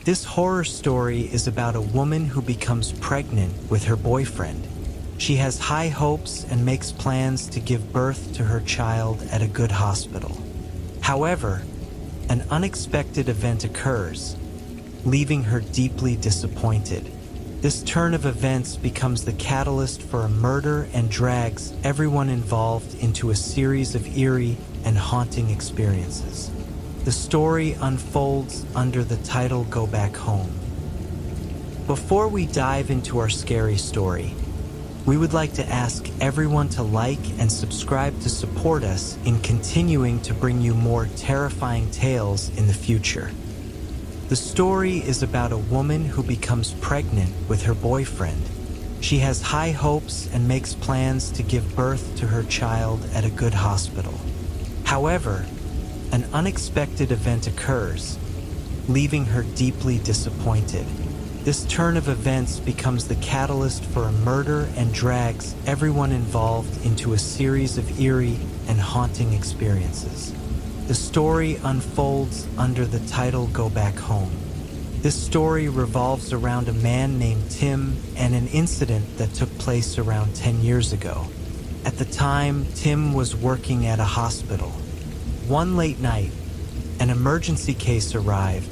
This horror story is about a woman who becomes pregnant with her boyfriend. She has high hopes and makes plans to give birth to her child at a good hospital. However, an unexpected event occurs, leaving her deeply disappointed. This turn of events becomes the catalyst for a murder and drags everyone involved into a series of eerie and haunting experiences. The story unfolds under the title Go Back Home. Before we dive into our scary story, we would like to ask everyone to like and subscribe to support us in continuing to bring you more terrifying tales in the future. The story is about a woman who becomes pregnant with her boyfriend. She has high hopes and makes plans to give birth to her child at a good hospital. However, an unexpected event occurs, leaving her deeply disappointed. This turn of events becomes the catalyst for a murder and drags everyone involved into a series of eerie and haunting experiences. The story unfolds under the title Go Back Home. This story revolves around a man named Tim and an incident that took place around 10 years ago. At the time, Tim was working at a hospital. One late night, an emergency case arrived.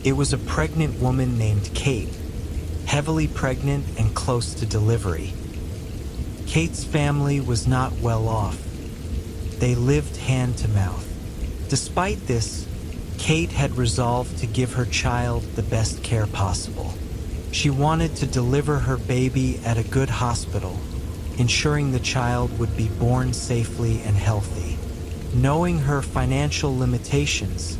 It was a pregnant woman named Kate, heavily pregnant and close to delivery. Kate's family was not well off. They lived hand to mouth. Despite this, Kate had resolved to give her child the best care possible. She wanted to deliver her baby at a good hospital, ensuring the child would be born safely and healthy. Knowing her financial limitations,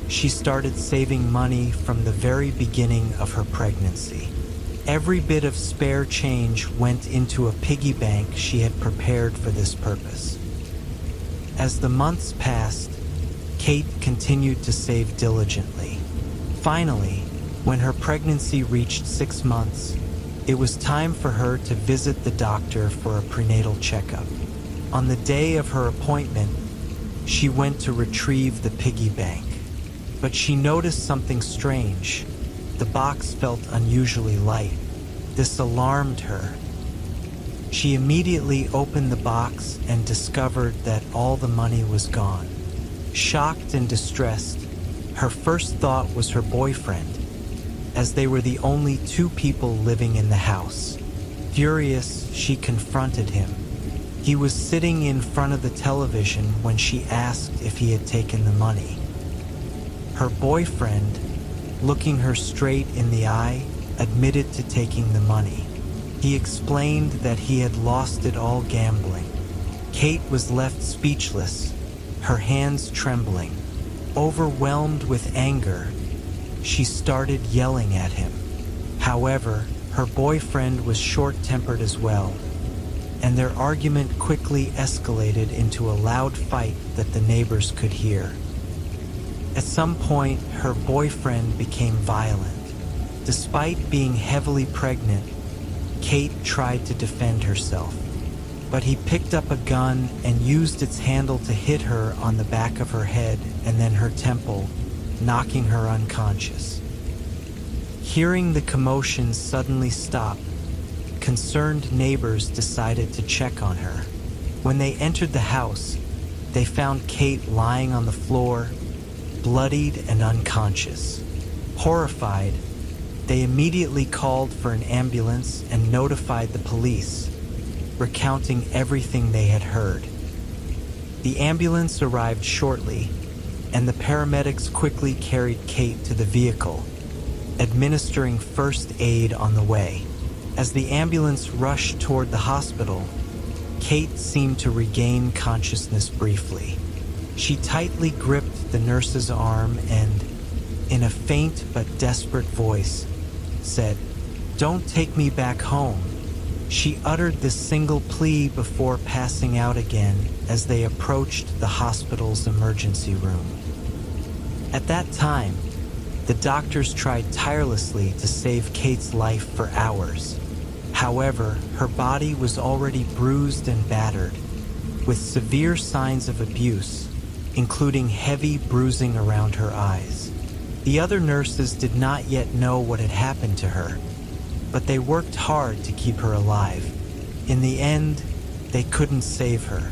she started saving money from the very beginning of her pregnancy. Every bit of spare change went into a piggy bank she had prepared for this purpose. As the months passed, Kate continued to save diligently. Finally, when her pregnancy reached 6 months, it was time for her to visit the doctor for a prenatal checkup. On the day of her appointment, she went to retrieve the piggy bank, but she noticed something strange. The box felt unusually light. This alarmed her. She immediately opened the box and discovered that all the money was gone. Shocked and distressed, her first thought was her boyfriend, as they were the only 2 people living in the house. Furious, she confronted him. He was sitting in front of the television when she asked if he had taken the money. Her boyfriend, looking her straight in the eye, admitted to taking the money. He explained that he had lost it all gambling. Kate was left speechless, her hands trembling. Overwhelmed with anger, she started yelling at him. However, her boyfriend was short-tempered as well, and their argument quickly escalated into a loud fight that the neighbors could hear. At some point, her boyfriend became violent. Despite being heavily pregnant, Kate tried to defend herself, but he picked up a gun and used its handle to hit her on the back of her head and then her temple, knocking her unconscious. Hearing the commotion suddenly stop, concerned neighbors decided to check on her. When they entered the house, they found Kate lying on the floor, bloodied and unconscious. Horrified, they immediately called for an ambulance and notified the police, recounting everything they had heard. The ambulance arrived shortly, and the paramedics quickly carried Kate to the vehicle, administering first aid on the way. As the ambulance rushed toward the hospital, Kate seemed to regain consciousness briefly. She tightly gripped the nurse's arm and, in a faint but desperate voice, said, "Don't take me back home." She uttered this single plea before passing out again as they approached the hospital's emergency room. At that time, the doctors tried tirelessly to save Kate's life for hours. However, her body was already bruised and battered, with severe signs of abuse, including heavy bruising around her eyes. The other nurses did not yet know what had happened to her, but they worked hard to keep her alive. In the end, they couldn't save her.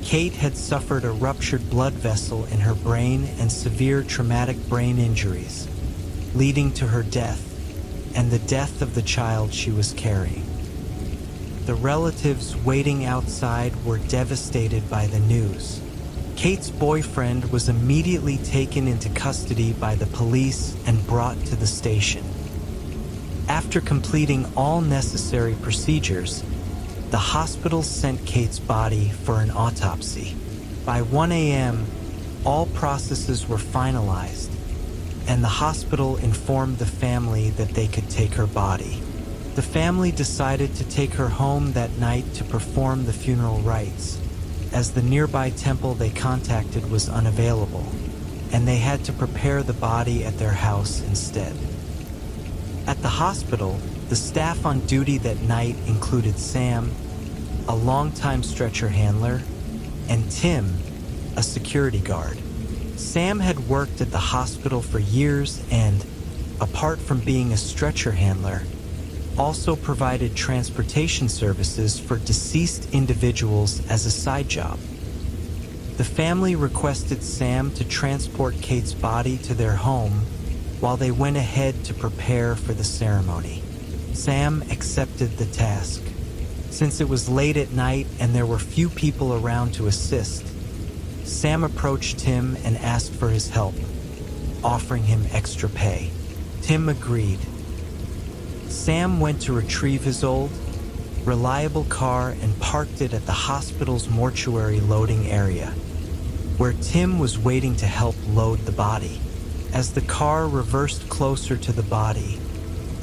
Kate had suffered a ruptured blood vessel in her brain and severe traumatic brain injuries, leading to her death and the death of the child she was carrying. The relatives waiting outside were devastated by the news. Kate's boyfriend was immediately taken into custody by the police and brought to the station. After completing all necessary procedures, the hospital sent Kate's body for an autopsy. By 1 a.m., all processes were finalized, and the hospital informed the family that they could take her body. The family decided to take her home that night to perform the funeral rites, as the nearby temple they contacted was unavailable, and they had to prepare the body at their house instead. At the hospital, the staff on duty that night included Sam, a longtime stretcher handler, and Tim, a security guard. Sam had worked at the hospital for years and, apart from being a stretcher handler, also provided transportation services for deceased individuals as a side job. The family requested Sam to transport Kate's body to their home while they went ahead to prepare for the ceremony. Sam accepted the task. Since it was late at night and there were few people around to assist, Sam approached Tim and asked for his help, offering him extra pay. Tim agreed. Sam went to retrieve his old, reliable car and parked it at the hospital's mortuary loading area, where Tim was waiting to help load the body. As the car reversed closer to the body,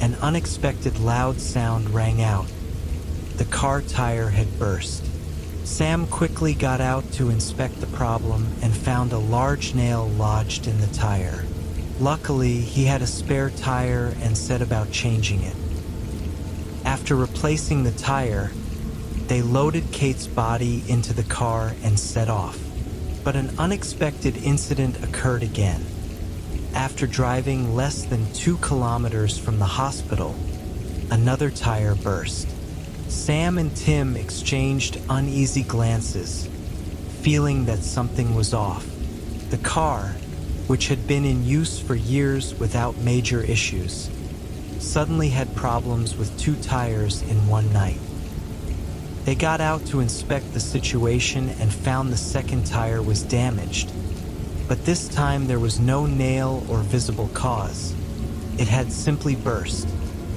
an unexpected loud sound rang out. The car tire had burst. Sam quickly got out to inspect the problem and found a large nail lodged in the tire. Luckily, he had a spare tire and set about changing it. After replacing the tire, they loaded Kate's body into the car and set off. But an unexpected incident occurred again. After driving less than 2 kilometers from the hospital, another tire burst. Sam and Tim exchanged uneasy glances, feeling that something was off. The car, which had been in use for years without major issues, suddenly had problems with 2 tires in one night. They got out to inspect the situation and found the second tire was damaged, but this time there was no nail or visible cause. It had simply burst.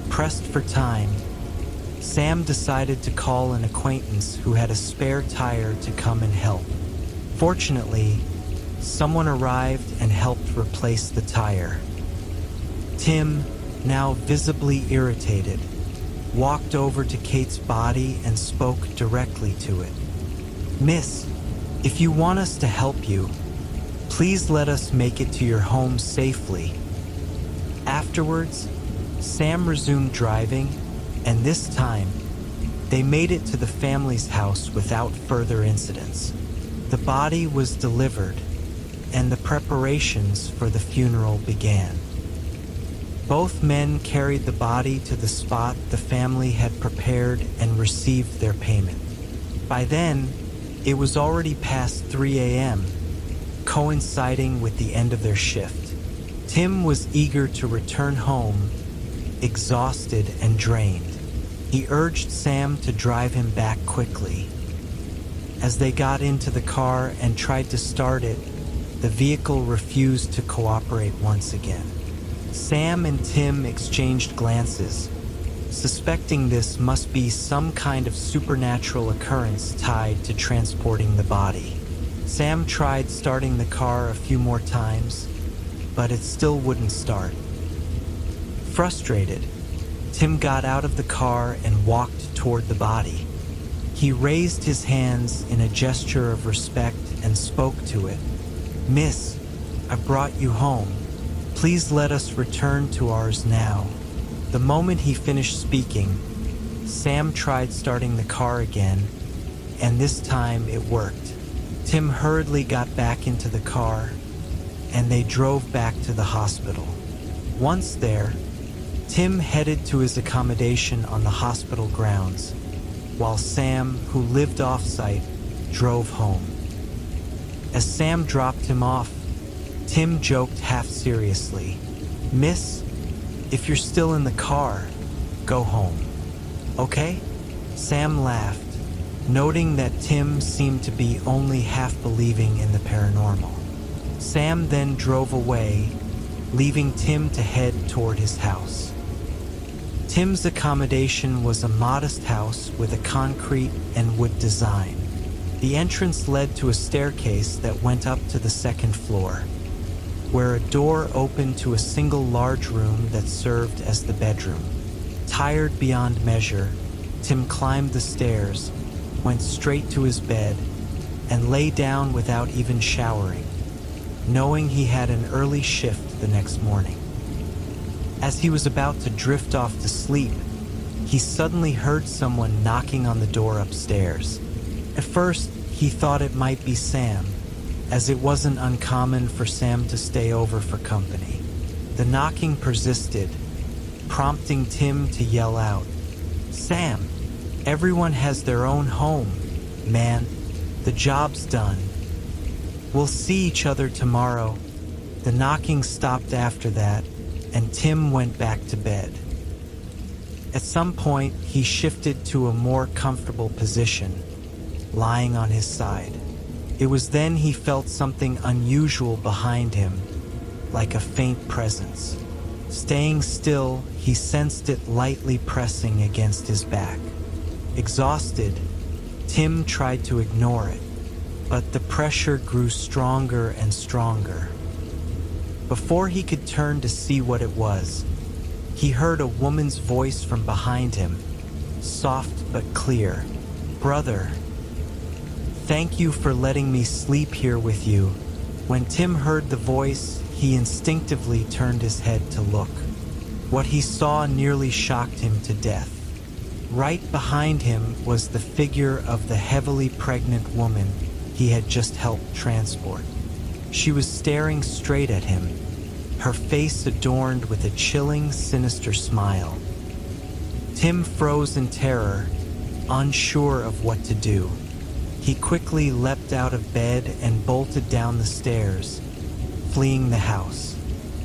Pressed for time, Sam decided to call an acquaintance who had a spare tire to come and help. Fortunately, someone arrived and helped replace the tire. Tim, now visibly irritated, walked over to Kate's body and spoke directly to it. "Miss, if you want us to help you, please let us make it to your home safely." Afterwards, Sam resumed driving, and this time, they made it to the family's house without further incidents. The body was delivered, and the preparations for the funeral began. Both men carried the body to the spot the family had prepared and received their payment. By then, it was already past 3 a.m., coinciding with the end of their shift. Tim was eager to return home, exhausted and drained. He urged Sam to drive him back quickly. As they got into the car and tried to start it, the vehicle refused to cooperate once again. Sam and Tim exchanged glances, suspecting this must be some kind of supernatural occurrence tied to transporting the body. Sam tried starting the car a few more times, but it still wouldn't start. Frustrated, Tim got out of the car and walked toward the body. He raised his hands in a gesture of respect and spoke to it. "Miss, I brought you home. Please let us return to ours now." The moment he finished speaking, Sam tried starting the car again, and this time it worked. Tim hurriedly got back into the car, and they drove back to the hospital. Once there, Tim headed to his accommodation on the hospital grounds, while Sam, who lived off-site, drove home. As Sam dropped him off, Tim joked half seriously, "Miss, if you're still in the car, go home. Okay?" Sam laughed, noting that Tim seemed to be only half believing in the paranormal. Sam then drove away, leaving Tim to head toward his house. Tim's accommodation was a modest house with a concrete and wood design. The entrance led to a staircase that went up to the second floor, where a door opened to a single large room that served as the bedroom. Tired beyond measure, Tim climbed the stairs, went straight to his bed, and lay down without even showering, knowing he had an early shift the next morning. As he was about to drift off to sleep, he suddenly heard someone knocking on the door upstairs. At first, he thought it might be Sam, as it wasn't uncommon for Sam to stay over for company. The knocking persisted, prompting Tim to yell out, "Sam, everyone has their own home, man. The job's done. We'll see each other tomorrow." The knocking stopped after that, and Tim went back to bed. At some point, he shifted to a more comfortable position, lying on his side. It was then he felt something unusual behind him, like a faint presence. Staying still, he sensed it lightly pressing against his back. Exhausted, Tim tried to ignore it, but the pressure grew stronger and stronger. Before he could turn to see what it was, he heard a woman's voice from behind him, soft but clear. "Brother, thank you for letting me sleep here with you." When Tim heard the voice, he instinctively turned his head to look. What he saw nearly shocked him to death. Right behind him was the figure of the heavily pregnant woman he had just helped transport. She was staring straight at him, her face adorned with a chilling, sinister smile. Tim froze in terror, unsure of what to do. He quickly leapt out of bed and bolted down the stairs, fleeing the house.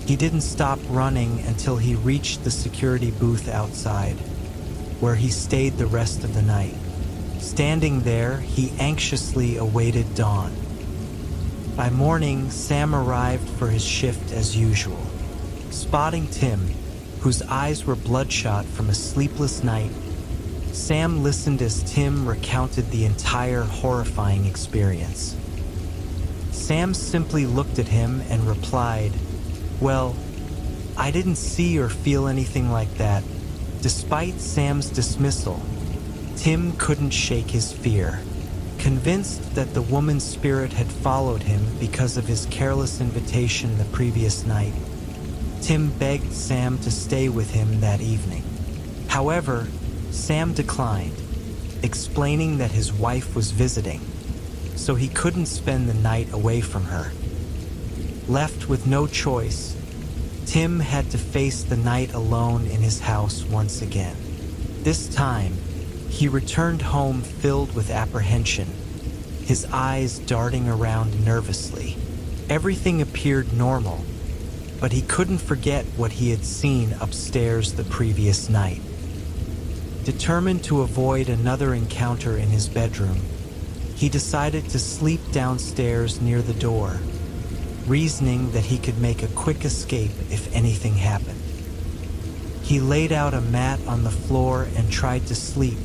He didn't stop running until he reached the security booth outside, where he stayed the rest of the night. Standing there, he anxiously awaited dawn. By morning, Sam arrived for his shift as usual. Spotting Tim, whose eyes were bloodshot from a sleepless night, Sam listened as Tim recounted the entire horrifying experience. Sam simply looked at him and replied, "Well, I didn't see or feel anything like that." Despite Sam's dismissal, Tim couldn't shake his fear. Convinced that the woman's spirit had followed him because of his careless invitation the previous night, Tim begged Sam to stay with him that evening. However, Sam declined, explaining that his wife was visiting, so he couldn't spend the night away from her. Left with no choice, Tim had to face the night alone in his house once again. This time, he returned home filled with apprehension, his eyes darting around nervously. Everything appeared normal, but he couldn't forget what he had seen upstairs the previous night. Determined to avoid another encounter in his bedroom, he decided to sleep downstairs near the door, reasoning that he could make a quick escape if anything happened. He laid out a mat on the floor and tried to sleep,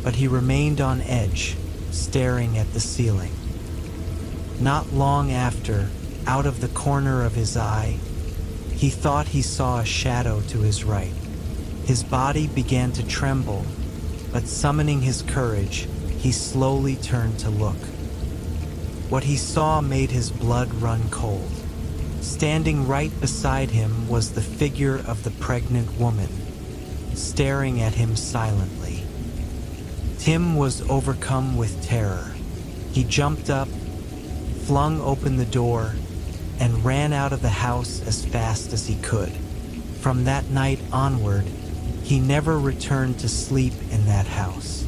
but he remained on edge, staring at the ceiling. Not long after, out of the corner of his eye, he thought he saw a shadow to his right. His body began to tremble, but summoning his courage, he slowly turned to look. What he saw made his blood run cold. Standing right beside him was the figure of the pregnant woman, staring at him silently. Tim was overcome with terror. He jumped up, flung open the door, and ran out of the house as fast as he could. From that night onward, he never returned to sleep in that house.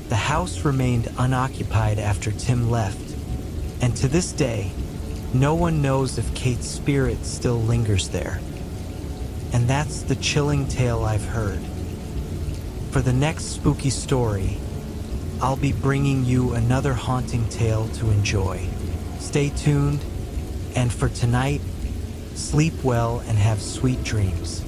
The house remained unoccupied after Tim left, and to this day, no one knows if Kate's spirit still lingers there. And that's the chilling tale I've heard. For the next spooky story, I'll be bringing you another haunting tale to enjoy. Stay tuned, and for tonight, sleep well and have sweet dreams.